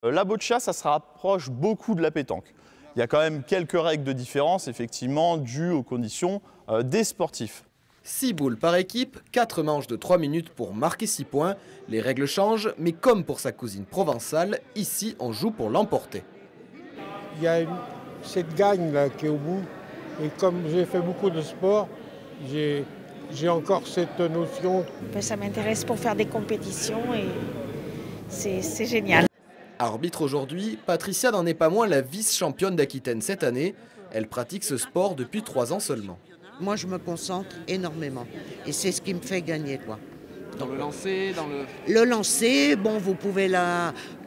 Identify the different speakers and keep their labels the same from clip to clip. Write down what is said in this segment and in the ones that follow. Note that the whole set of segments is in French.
Speaker 1: La boccia, ça se rapproche beaucoup de la pétanque. Il y a quand même quelques règles de différence, effectivement, dues aux conditions des sportifs.
Speaker 2: 6 boules par équipe, 4 manches de 3 minutes pour marquer 6 points. Les règles changent, mais comme pour sa cousine provençale, ici on joue pour l'emporter.
Speaker 3: Il y a cette gagne là qui est au bout. Et comme j'ai fait beaucoup de sport, j'ai encore cette notion.
Speaker 4: Ça m'intéresse pour faire des compétitions et c'est génial.
Speaker 2: Arbitre aujourd'hui, Patricia n'en est pas moins la vice-championne d'Aquitaine cette année. Elle pratique ce sport depuis 3 ans seulement.
Speaker 5: Moi, je me concentre énormément. Et c'est ce qui me fait gagner, quoi.
Speaker 2: Dans le lancer,
Speaker 5: Le lancer, bon, vous pouvez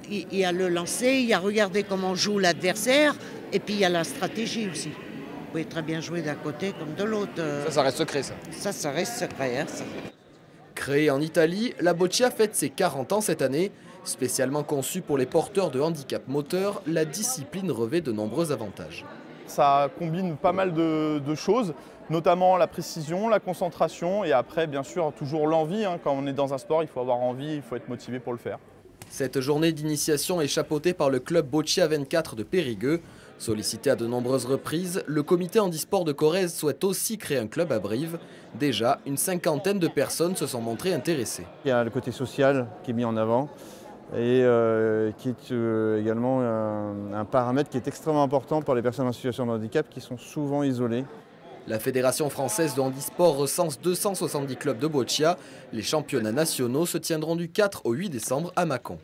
Speaker 5: il y a le lancer, il y a regarder comment joue l'adversaire, et puis il y a la stratégie aussi. Vous pouvez très bien jouer d'un côté comme de l'autre.
Speaker 2: Ça reste secret, ça.
Speaker 5: Ça reste secret, hein, ça.
Speaker 2: Créée en Italie, la boccia fête ses 40 ans cette année. Spécialement conçue pour les porteurs de handicap moteur, la discipline revêt de nombreux avantages.
Speaker 1: Ça combine pas mal de choses, notamment la précision, la concentration et après, bien sûr, toujours l'envie. Quand on est dans un sport, il faut avoir envie, il faut être motivé pour le faire.
Speaker 2: Cette journée d'initiation est chapeautée par le club Boccia 24 de Périgueux. Sollicité à de nombreuses reprises, le comité handisport de Corrèze souhaite aussi créer un club à Brive. Déjà, une 50aine de personnes se sont montrées intéressées.
Speaker 6: Il y a le côté social qui est mis en avant et qui est également un paramètre qui est extrêmement important pour les personnes en situation de handicap qui sont souvent isolées.
Speaker 2: La Fédération française de handisport recense 270 clubs de boccia. Les championnats nationaux se tiendront du 4 au 8 décembre à Mâcon.